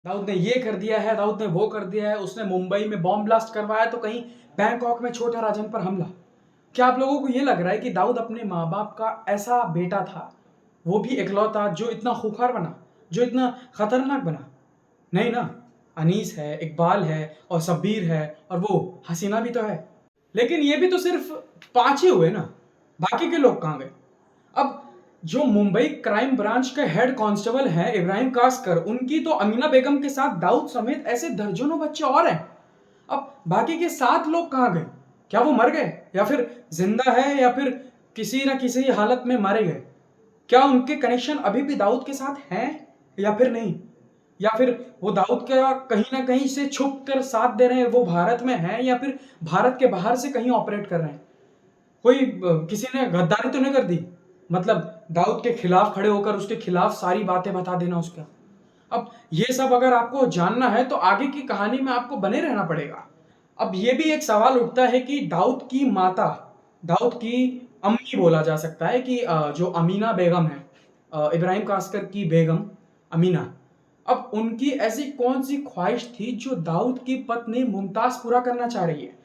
दाऊद ने ये कर दिया है, दाऊद ने वो कर दिया है, उसने मुंबई में बॉम्ब ब्लास्ट करवाया तो कहीं बैंकॉक में छोटा राजन पर हमला। क्या आप लोगों को ये लग रहा है कि दाऊद अपने माँ बाप का ऐसा बेटा था, वो भी इकलौता, जो इतना खूंखार बना, जो इतना खतरनाक बना? नहीं ना। अनीस है, इकबाल है और शब्बीर है और वो हसीना भी तो है। लेकिन ये भी तो सिर्फ 5 ही हुए ना, बाकी के लोग कहाँ गए? अब जो मुंबई क्राइम ब्रांच के हेड कांस्टेबल हैं इब्राहिम कासकर, उनकी तो अमीना बेगम के साथ दाऊद समेत ऐसे दर्जनों बच्चे और हैं। अब बाकी के 7 लोग कहाँ गए? क्या वो मर गए, या फिर जिंदा है, या फिर किसी ना किसी हालत में मारे गए? क्या उनके कनेक्शन अभी भी दाऊद के साथ हैं या फिर नहीं? या फिर वो दाऊद का कहीं ना कहीं से छुप कर साथ दे रहे हैं, वो भारत में हैं या फिर भारत के बाहर से कहीं ऑपरेट कर रहे हैं? कोई किसी ने गद्दारी तो नहीं कर दी? मतलब दाऊद के खिलाफ खड़े होकर उसके खिलाफ सारी बातें बता देना उसका। अब ये सब अगर आपको जानना है तो आगे की कहानी में आपको बने रहना पड़ेगा। अब ये भी एक सवाल उठता है कि दाऊद की माता, दाऊद की अम्मी बोला जा सकता है कि जो अमीना बेगम है, इब्राहिम कास्कर की बेगम अमीना, अब उनकी ऐसी कौन सी ख्वाहिश थी जो दाऊद की पत्नी मुमताज पूरा करना चाह रही है?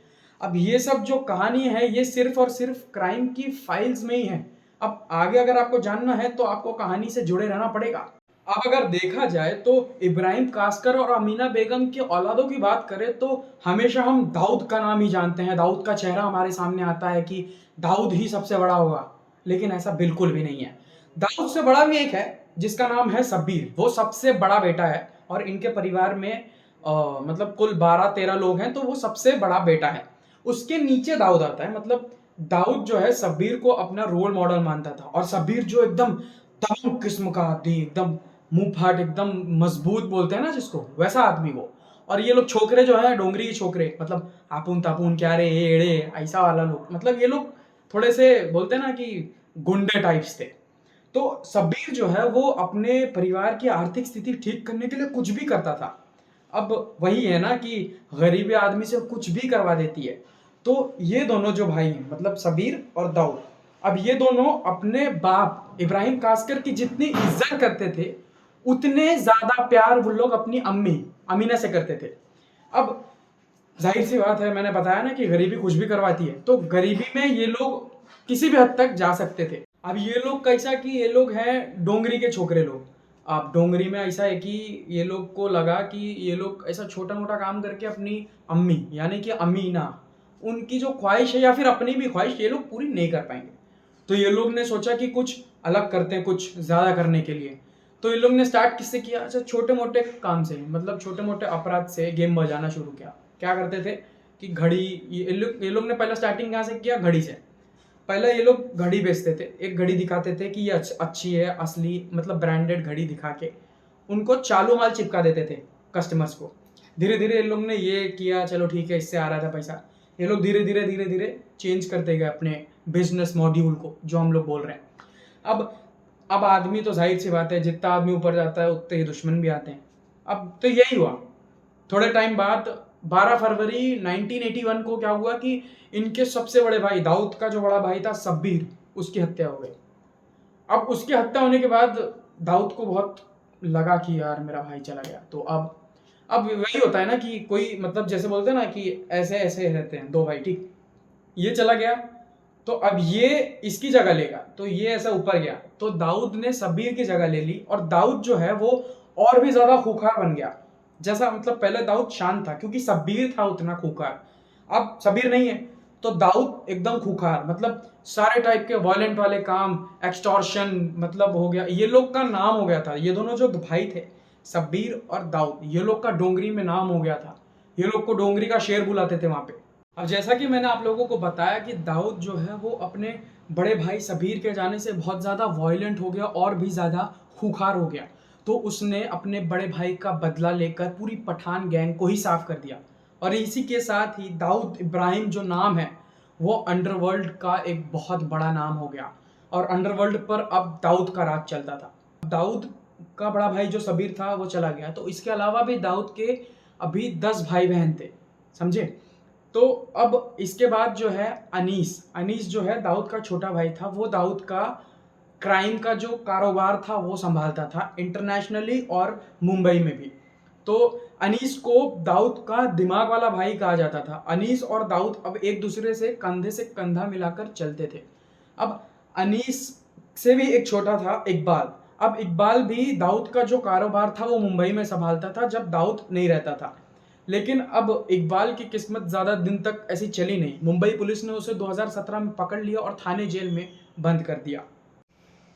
अब ये सब जो कहानी है ये सिर्फ और सिर्फ क्राइम की फाइल्स में ही है। अब आगे अगर आपको जानना है तो आपको कहानी से जुड़े रहना पड़ेगा। अब अगर देखा जाए तो इब्राहिम कास्कर और अमीना बेगम के औलादों की बात करें तो हमेशा हम दाऊद का नाम ही जानते हैं, दाऊद का चेहरा हमारे सामने आता है कि दाऊद ही सबसे बड़ा होगा। लेकिन ऐसा बिल्कुल भी नहीं है। दाऊद से बड़ा भी एक है जिसका नाम है शब्बीर, वो सबसे बड़ा बेटा है और इनके परिवार में मतलब कुल 12-13 लोग हैं, तो वो सबसे बड़ा बेटा है। उसके नीचे दाऊद आता है। मतलब दाऊद जो है शब्बीर को अपना रोल मॉडल मानता था, और शब्बीर जो एकदम दबंग किस्म का आदमी, एकदम मुंह फाट, एकदम मजबूत बोलते हैं ना जिसको, वैसा आदमी वो। और ये लोग छोकरे जो है डोंगरी के छोकरे, मतलब आपून तापून क्या रे एड़े ऐसा वाला लोग, मतलब ये लोग थोड़े से बोलते हैं ना कि गुंडे टाइप्स थे। तो शब्बीर जो है वो अपने परिवार की आर्थिक स्थिति ठीक करने के लिए कुछ भी करता था। अब वही है ना कि गरीबी आदमी से कुछ भी करवा देती है। तो ये दोनों जो भाई हैं, मतलब शब्बीर और दाऊद, अब ये दोनों अपने बाप इब्राहिम कास्कर की जितनी इज्जत करते थे, उतने ज्यादा प्यार वो लोग अपनी अम्मी अमीना से करते थे। अब जाहिर सी बात है, मैंने बताया ना कि गरीबी कुछ भी करवाती है, तो गरीबी में ये लोग किसी भी हद तक जा सकते थे। अब ये लोग कैसा कि ये लोग हैं डोंगरी के छोकरे लोग। अब डोंगरी में ऐसा है कि ये लोग को लगा कि ये लोग ऐसा छोटा मोटा काम करके अपनी अम्मी यानी कि अमीना, उनकी जो ख्वाहिश है या फिर अपनी भी ख्वाहिश, ये लोग पूरी नहीं कर पाएंगे। तो ये लोग ने सोचा कि कुछ अलग करते हैं, कुछ ज़्यादा करने के लिए। तो ये लोग ने स्टार्ट किससे किया? अच्छा, छोटे मोटे काम से, मतलब छोटे मोटे अपराध से गेम बजाना शुरू किया। क्या करते थे कि घड़ी, ये लोग ने पहला स्टार्टिंग कहाँ से किया? घड़ी से। पहले ये लोग घड़ी बेचते थे, एक घड़ी दिखाते थे कि ये अच्छी है, असली मतलब ब्रांडेड घड़ी दिखा के उनको चालू माल चिपका देते थे कस्टमर्स को। धीरे धीरे ये लोग ने ये किया, चलो ठीक है, इससे आ रहा था पैसा। ये लोग धीरे धीरे धीरे धीरे चेंज करते गए अपने बिजनेस मॉड्यूल को, जो हम लोग बोल रहे हैं। अब आदमी तो जाहिर सी बात है, जितना आदमी ऊपर जाता है उतने ही दुश्मन भी आते हैं। अब तो यही हुआ। थोड़े टाइम बाद 12 फरवरी 1981 को क्या हुआ कि इनके सबसे बड़े भाई, दाऊद का जो बड़ा भाई था शब्बीर, उसकी हत्या हो गई। अब उसकी हत्या होने के बाद दाऊद को बहुत लगा कि यार मेरा भाई चला गया। तो अब वही होता है ना कि कोई, मतलब जैसे बोलते हैं ना कि ऐसे ऐसे रहते हैं दो भाई, ठीक, ये चला गया तो अब ये इसकी जगह लेगा, तो ये ऐसा ऊपर गया, तो दाऊद ने शब्बीर की जगह ले ली, और दाऊद जो है वो और भी ज्यादा खूंखार बन गया। जैसा मतलब पहले दाऊद शांत था क्योंकि शब्बीर था उतना खूंखार, अब शब्बीर नहीं है, तो दाऊद एकदम खूंखार, मतलब सारे टाइप के वायलेंट वाले काम, एक्सटॉर्शन मतलब हो गया। ये लोग का नाम हो गया था, ये दोनों जो भाई थे शब्बीर और दाऊद, ये लोग का डोंगरी में नाम हो गया था। ये लोग को डोंगरी का शेर बुलाते थे वहां पे। अब जैसा कि मैंने आप लोगों को बताया कि दाऊद जो है वो अपने बड़े भाई शब्बीर के जाने से बहुत ज़्यादा वॉयलेंट हो गया और भी ज़्यादा खूंखार हो गया। तो उसने अपने बड़े भाई का बदला लेकर पूरी पठान गैंग को ही साफ कर दिया। और इसी के साथ ही दाऊद इब्राहिम जो नाम है वो अंडरवर्ल्ड का एक बहुत बड़ा नाम हो गया, और अंडरवर्ल्ड पर अब दाऊद का राज चलता था। दाऊद का बड़ा भाई जो शब्बीर था वो चला गया, तो इसके अलावा भी दाऊद के अभी 10 भाई बहन थे, समझे? तो अब इसके बाद जो है अनीस, अनीस जो है दाऊद का छोटा भाई था, वो दाऊद का क्राइम का जो कारोबार था वो संभालता था इंटरनेशनली और मुंबई में भी। तो अनीस को दाऊद का दिमाग वाला भाई कहा जाता था। अनीस और दाऊद अब एक दूसरे से कंधा मिलाकर चलते थे। अब अनीस से भी एक छोटा था इकबाल। अब इकबाल भी दाऊद का जो कारोबार था वो मुंबई में संभालता था जब दाऊद नहीं रहता था। लेकिन अब इकबाल की किस्मत ज़्यादा दिन तक ऐसी चली नहीं। मुंबई पुलिस ने उसे 2017 में पकड़ लिया और थाने जेल में बंद कर दिया।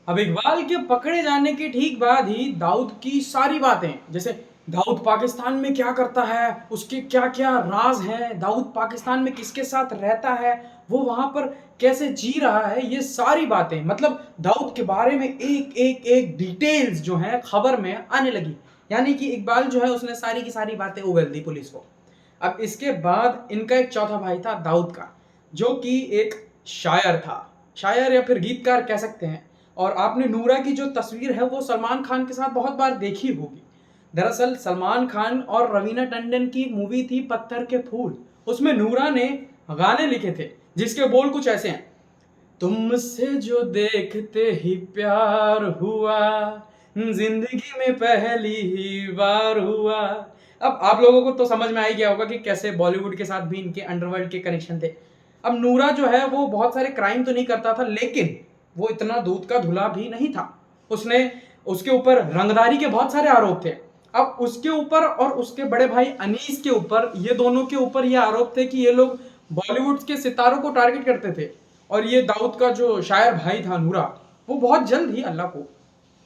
अब इकबाल के पकड़े जाने के ठीक बाद ही दाऊद की सारी बातें, जैसे दाऊद पाकिस्तान में क्या करता है, उसके क्या क्या राज हैं, दाऊद पाकिस्तान में किसके साथ रहता है, वो वहां पर कैसे जी रहा है, ये सारी बातें मतलब दाऊद के बारे में एक एक एक डिटेल्स जो है खबर में आने लगी। यानी कि इकबाल जो है उसने सारी की सारी बातें उगल दी पुलिस को। अब इसके बाद इनका एक चौथा भाई था दाऊद का, जो कि एक शायर था, शायर या फिर गीतकार कह सकते हैं। और आपने नूरा की जो तस्वीर है वो सलमान खान के साथ बहुत बार देखी होगी। दरअसल सलमान खान और रवीना टंडन की मूवी थी पत्थर के फूल, उसमें नूरा ने गाने लिखे थे जिसके बोल कुछ ऐसे हैं। तुमसे जो देखते ही प्यार हुआ, जिंदगी में पहली ही बार हुआ। अब आप लोगों को तो समझ में आ ही गया होगा कि कैसे बॉलीवुड के साथ भी इनके अंडरवर्ल्ड के कनेक्शन थे। अब नूरा जो है वो बहुत सारे क्राइम तो नहीं करता था, लेकिन वो इतना दूध का धुला भी नहीं था। उसने उसके ऊपर रंगदारी के बहुत सारे आरोप थे। अब उसके ऊपर और उसके बड़े भाई अनीस के ऊपर, ये दोनों के ऊपर ये आरोप थे कि ये लोग बॉलीवुड के सितारों को टारगेट करते थे। और ये दाऊद का जो शायर भाई था नूरा, वो बहुत जल्द ही अल्लाह को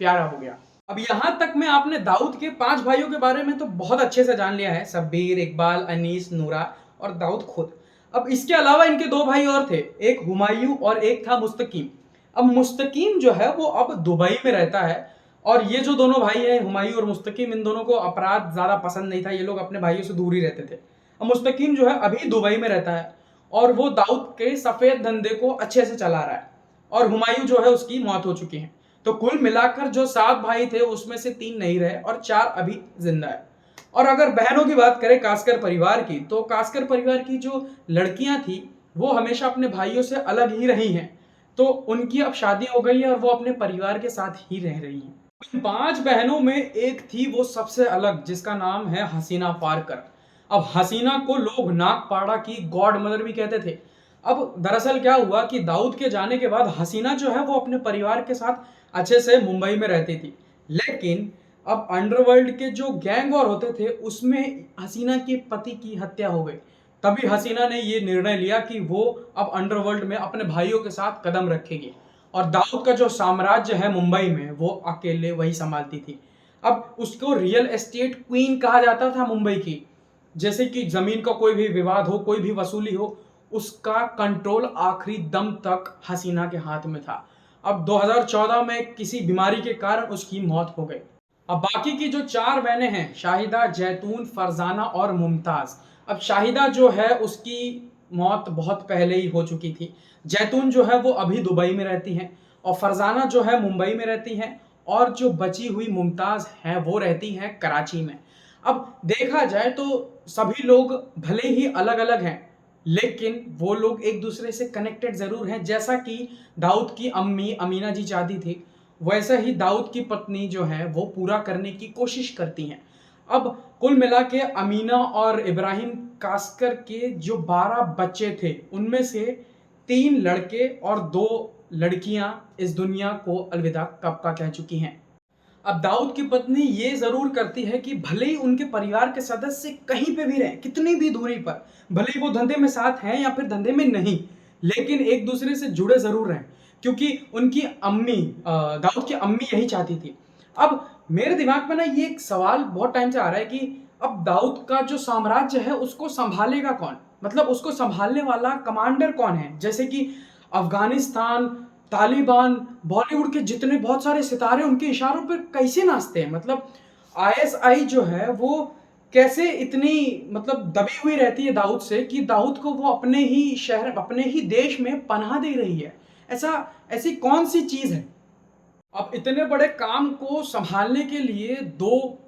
प्यारा हो गया। अब यहां तक में आपने दाऊद के 5 भाइयों के बारे में तो बहुत अच्छे से जान लिया है, शब्बीर, इकबाल, अनीस, नूरा और दाऊद खुद। अब इसके अलावा इनके 2 भाई और थे, एक हुमायूं और एक था मुस्तकीम। अब मुस्तकीम जो है वो अब दुबई में रहता है। और ये जो दोनों भाई हैं हुमायूं और मुस्तकीम, इन दोनों को अपराध ज्यादा पसंद नहीं था, ये लोग अपने भाइयों से दूर ही रहते थे। अब मुस्तकीम जो है अभी दुबई में रहता है और वो दाऊद के सफेद धंधे को अच्छे से चला रहा है। और हुमायूं जो है उसकी मौत हो चुकी है। तो कुल मिलाकर जो 7 भाई थे उसमें से 3 नहीं रहे और 4 अभी जिंदा है। और अगर बहनों की बात करें कास्कर परिवार की, तो कास्कर परिवार की जो लड़कियां थी वो हमेशा अपने भाइयों से अलग ही रही हैं। तो उनकी अब शादी हो गई है और वो अपने परिवार के साथ ही रह रही हैं। इन 5 बहनों में एक थी वो सबसे अलग, जिसका नाम है हसीना पारकर। अब हसीना को लोग नागपाड़ा की गॉड मदर भी कहते थे। अब दरअसल क्या हुआ कि दाऊद के जाने के बाद हसीना जो है वो अपने परिवार के साथ अच्छे से मुंबई में रहती थी। लेकिन अब अंडरवर्ल्ड के जो गैंग वॉर होते थे उसमें हसीना के पति की हत्या हो गई। तभी हसीना ने ये निर्णय लिया कि वो अब अंडरवर्ल्ड में अपने भाइयों के साथ कदम रखेगी और दाऊद का जो साम्राज्य है मुंबई में वो अकेले वही संभालती थी। अब उसको रियल एस्टेट क्वीन कहा जाता था मुंबई की। जैसे कि जमीन का कोई भी विवाद हो, कोई भी वसूली हो, उसका कंट्रोल आखिरी दम तक हसीना के हाथ में था। अब 2014 में किसी बीमारी के कारण उसकी मौत हो गई। अब बाकी की जो 4 बहनें हैं, शाहिदा, जैतून, फरजाना और मुमताज। अब शाहिदा जो है उसकी मौत बहुत पहले ही हो चुकी थी। जैतून जो है वो अभी दुबई में रहती हैं और फरजाना जो है मुंबई में रहती हैं। और जो बची हुई मुमताज हैं वो रहती हैं कराची में। अब देखा जाए तो सभी लोग भले ही अलग अलग हैं, लेकिन वो लोग एक दूसरे से कनेक्टेड जरूर हैं। जैसा कि दाऊद की अम्मी अमीना जी चाहती थी, वैसा ही दाऊद की पत्नी जो है वो पूरा करने की कोशिश करती हैं। अब कुल मिला के अमीना और इब्राहिम कास्कर के जो 12 बच्चे थे उनमें से 3 लड़के और 2 लड़कियां इस दुनिया को अलविदा कब का कह चुकी हैं। अब दाऊद की पत्नी ये जरूर करती है कि भले ही उनके परिवार के सदस्य कहीं पे भी रहें, कितनी भी दूरी पर, भले ही वो धंधे में साथ हैं या फिर धंधे में नहीं, लेकिन एक दूसरे से जुड़े जरूर रहें। क्योंकि उनकी अम्मी दाऊद की अम्मी यही चाहती थी। अब मेरे दिमाग में ना ये एक सवाल बहुत टाइम से आ रहा है कि अब दाऊद का जो साम्राज्य है उसको संभालेगा कौन, मतलब उसको संभालने वाला कमांडर कौन है। जैसे कि अफगानिस्तान, तालिबान, बॉलीवुड के जितने बहुत सारे सितारे उनके इशारों पर कैसे नाचते हैं। मतलब आईएसआई जो है वो कैसे इतनी मतलब दबी हुई रहती है दाऊद से कि दाऊद को वो अपने ही शहर, अपने ही देश में पनाह दे रही है। ऐसी कौन सी चीज है। अब इतने बड़े काम को संभालने के लिए 2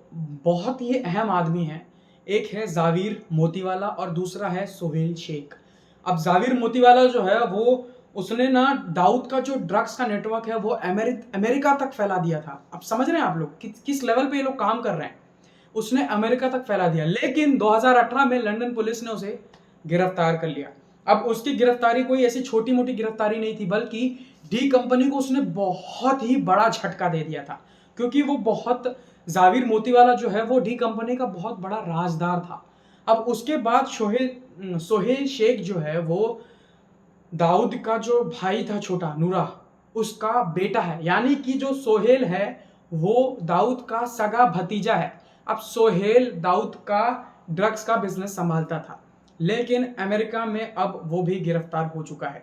बहुत ही अहम आदमी हैं। एक है जाविर मोतीवाला और दूसरा है सोहेल शेख। अब जाविर मोतीवाला जो है वो उसने ना दाऊद का जो ड्रग्स का नेटवर्क है वो अमेरिका तक फैला दिया था। अब समझ रहे हैं आप लोग किस लेवल पे ये लोग काम कर रहे हैं। उसने अमेरिका तक फैला दिया। लेकिन 2018 में लंदन पुलिस ने उसे गिरफ्तार कर लिया। अब उसकी गिरफ्तारी कोई ऐसी छोटी मोटी गिरफ्तारी नहीं थी, बल्कि डी कंपनी को उसने बहुत ही बड़ा झटका दे दिया था, क्योंकि वो बहुत जाविर मोतीवाला जो है वो डी कंपनी का बहुत बड़ा राजदार था। अब उसके बाद सोहेल शेख जो है वो दाऊद का जो भाई था छोटा नूरा, उसका बेटा है। यानी कि जो सोहेल है वो दाऊद का सगा भतीजा है। अब सोहेल दाऊद का ड्रग्स का बिजनेस संभालता था, लेकिन अमेरिका में अब वो भी गिरफ्तार हो चुका है।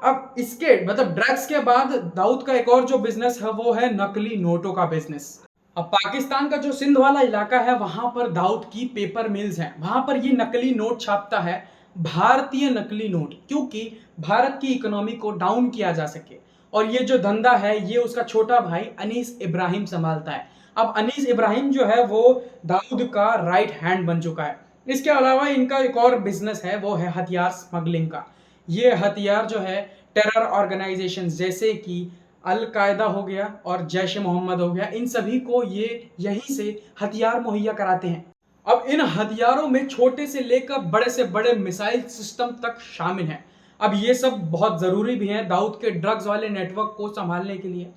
अब इसके मतलब ड्रग्स के बाद दाऊद का एक और जो बिजनेस है वो है नकली नोटों का बिजनेस। अब पाकिस्तान का जो सिंध वाला इलाका है वहां पर दाऊद की पेपर मिल्स हैं, वहां पर ये नकली नोट छापता है, भारतीय नकली नोट, क्योंकि भारत की इकोनॉमी को डाउन किया जा सके। और ये जो धंधा है ये उसका छोटा भाई अनीस इब्राहिम संभालता है। अब अनीस इब्राहिम जो है वो दाऊद का राइट हैंड बन चुका है। इसके अलावा इनका एक और बिजनेस है वो है हथियार स्मगलिंग का। ये हथियार जो है टेरर ऑर्गेनाइजेशन जैसे कि अल कायदा हो गया और जैश ए मोहम्मद हो गया, इन सभी को ये यहीं से हथियार मुहैया कराते हैं। अब इन हथियारों में छोटे से लेकर बड़े से बड़े मिसाइल सिस्टम तक शामिल हैं। अब ये सब बहुत ज़रूरी भी हैं दाऊद के ड्रग्स वाले नेटवर्क को संभालने के लिए।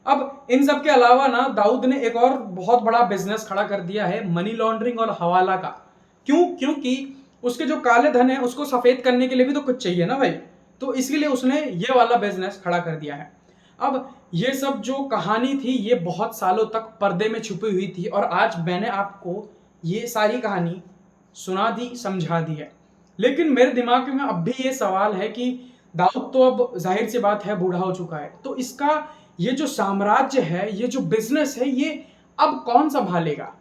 अब इन सब के अलावा ना दाऊद ने एक और बहुत बड़ा बिजनेस खड़ा कर दिया है मनी लॉन्ड्रिंग और हवाला का। क्यों? क्योंकि उसके जो काले धन है उसको सफ़ेद करने के लिए भी तो कुछ चाहिए ना भाई, तो इसलिए उसने ये वाला बिजनेस खड़ा कर दिया है। अब ये सब जो कहानी थी ये बहुत सालों तक पर्दे में छुपी हुई थी, और आज मैंने आपको ये सारी कहानी सुना दी, समझा दी है। लेकिन मेरे दिमाग में अब भी ये सवाल है कि दाऊद तो अब जाहिर सी बात है बूढ़ा हो चुका है, तो इसका ये जो साम्राज्य है, ये जो बिजनेस है, ये अब कौन संभालेगा?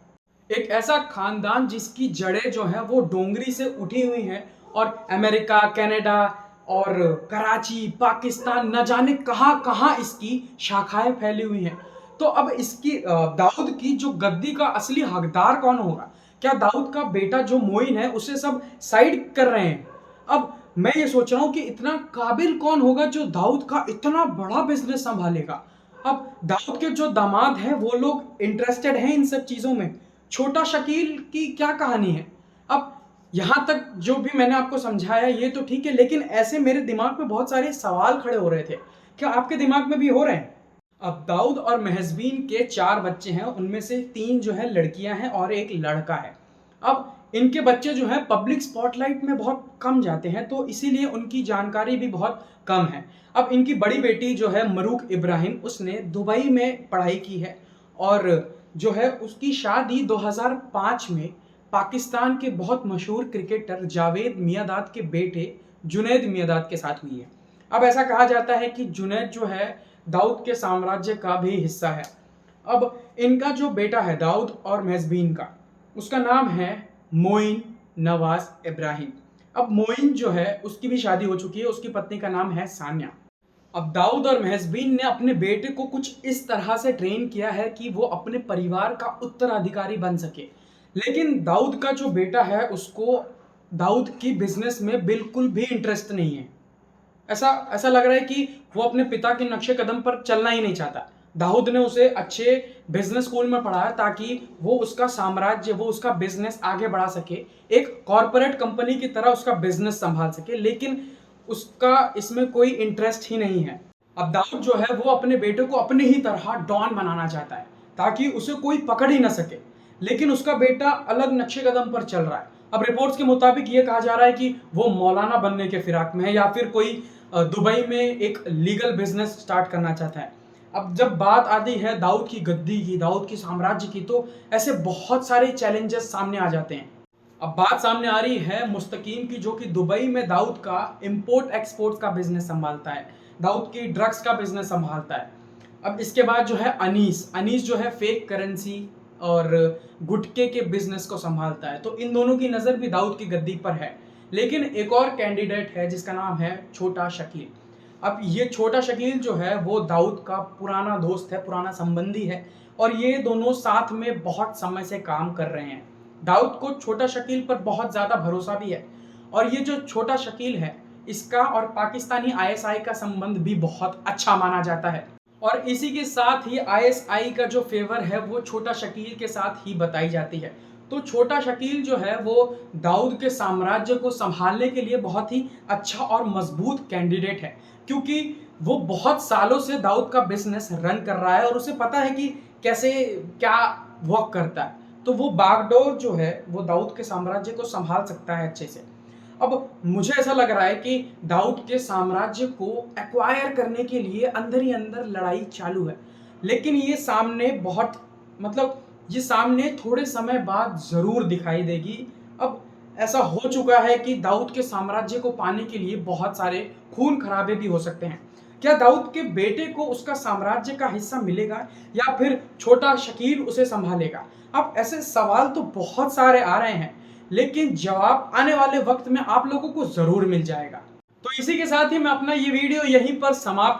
एक ऐसा खानदान जिसकी जड़ें जो हैं वो डोंगरी से उठी हुई हैं, और अमेरिका, कनाडा और कराची, पाकिस्तान, न जाने कहाँ कहाँ इसकी शाखाएं फैली हुई हैं। तो अब इसकी दाऊद की जो गद्दी का असली हकदार कौन होगा? क्या दाऊद का बेटा जो मोइन है उसे सब साइड कर रहे हैं? अब मैं ये सोच रहा हूँ कि इतना काबिल कौन होगा जो दाऊद का इतना बड़ा बिजनेस संभालेगा? अब दाऊद के जो दामाद हैं वो लोग इंटरेस्टेड हैं इन सब चीज़ों में। छोटा शकील की क्या कहानी है? अब यहाँ तक जो भी मैंने आपको समझाया ये तो ठीक है, लेकिन ऐसे मेरे दिमाग में बहुत सारे सवाल खड़े हो रहे थे। क्या आपके दिमाग में भी हो रहे हैं? अब दाऊद और महजबीन के 4 बच्चे हैं, उनमें से 3 जो है लड़कियां हैं और 1 लड़का है। अब इनके बच्चे जो हैं पब्लिक स्पॉटलाइट में बहुत कम जाते हैं, तो इसीलिए उनकी जानकारी भी बहुत कम है। अब इनकी बड़ी बेटी जो है मरूक इब्राहिम, उसने दुबई में पढ़ाई की है, और जो है उसकी शादी 2005 में पाकिस्तान के बहुत मशहूर क्रिकेटर जावेद मियांदाद के बेटे जुनैद मियांदाद के साथ हुई है। अब ऐसा कहा जाता है कि जुनैद जो है दाऊद के साम्राज्य का भी हिस्सा है। अब इनका जो बेटा है दाऊद और महजबीन का, उसका नाम है मोइन नवाज इब्राहिम। अब मोइन जो है उसकी भी शादी हो चुकी है, उसकी पत्नी का नाम है सानिया। अब दाऊद और महजबीन ने अपने बेटे को कुछ इस तरह से ट्रेन किया है कि वो अपने परिवार का उत्तराधिकारी बन सके। लेकिन दाऊद का जो बेटा है उसको दाऊद की बिजनेस में बिल्कुल भी इंटरेस्ट नहीं है। ऐसा ऐसा लग रहा है कि वो अपने पिता के नक्शे कदम पर चलना ही नहीं चाहता। दाऊद ने उसे अच्छे बिजनेस स्कूल में पढ़ाया ताकि वो उसका साम्राज्य, वो उसका बिजनेस आगे बढ़ा सके, एक कॉरपोरेट कंपनी की तरह उसका बिजनेस संभाल सके, लेकिन उसका इसमें कोई इंटरेस्ट ही नहीं है। अब दाऊद जो है वो अपने बेटे को अपने ही तरह डॉन बनाना चाहता है ताकि उसे कोई पकड़ ही ना सके, लेकिन उसका बेटा अलग नक्शे कदम पर चल रहा है। अब रिपोर्ट्स के मुताबिक ये कहा जा रहा है कि वो मौलाना बनने के फिराक में है, या फिर कोई दुबई में एक लीगल बिजनेस स्टार्ट करना चाहता है। अब जब बात आती है दाऊद की गद्दी की, दाऊद की साम्राज्य की, तो ऐसे बहुत सारे चैलेंजेस सामने आ जाते हैं। अब बात सामने आ रही है मुस्तकीम की, जो कि दुबई में दाऊद का इंपोर्ट एक्सपोर्ट का बिजनेस संभालता है, दाऊद की ड्रग्स का बिजनेस संभालता है। अब इसके बाद जो है अनीस जो है फेक करेंसी और गुटके के बिजनेस को संभालता है। तो इन दोनों की नज़र भी दाऊद की गद्दी पर है। लेकिन एक और कैंडिडेट है जिसका नाम है छोटा शकील। अब ये छोटा शकील जो है वो दाऊद का पुराना दोस्त है, पुराना संबंधी है, और ये दोनों साथ में बहुत समय से काम कर रहे हैं। दाऊद को छोटा शकील पर बहुत ज़्यादा भरोसा भी है, और ये जो छोटा शकील है इसका और पाकिस्तानी आईएसआई का संबंध भी बहुत अच्छा माना जाता है। और इसी के साथ ही आईएसआई का जो फेवर है वो छोटा शकील के साथ ही बताई जाती है। तो छोटा शकील जो है वो दाऊद के साम्राज्य को संभालने के लिए बहुत ही अच्छा और मजबूत कैंडिडेट है, क्योंकि वो बहुत सालों से दाऊद का बिजनेस रन कर रहा है और उसे पता है कि कैसे क्या वर्क करता है। तो वो बागडोर जो है वो दाऊद के साम्राज्य को संभाल सकता है अच्छे से। अब मुझे ऐसा लग रहा है कि दाऊद के साम्राज्य को एक्वायर करने के लिए अंदर ही अंदर लड़ाई चालू है, लेकिन ये सामने बहुत मतलब ये सामने थोड़े समय बाद ज़रूर दिखाई देगी। अब ऐसा हो चुका है कि दाऊद के साम्राज्य को पाने के लिए बहुत सारे खून-खराबे भी हो सकते हैं। क्या दाऊद के बेटे को उसका साम्राज्य का हिस्सा मिलेगा या फिर छोटा शकील उसे सँभालेगा? अब ऐसे सवाल तो बहुत सारे आ रहे हैं, लेकिन जवाब आने वाले वक़्त में आप लोगों को ज़रूर मिल जाएगा। तो इसी के साथ ही मैं अपना ये वीडियो यहीं पर समाप्त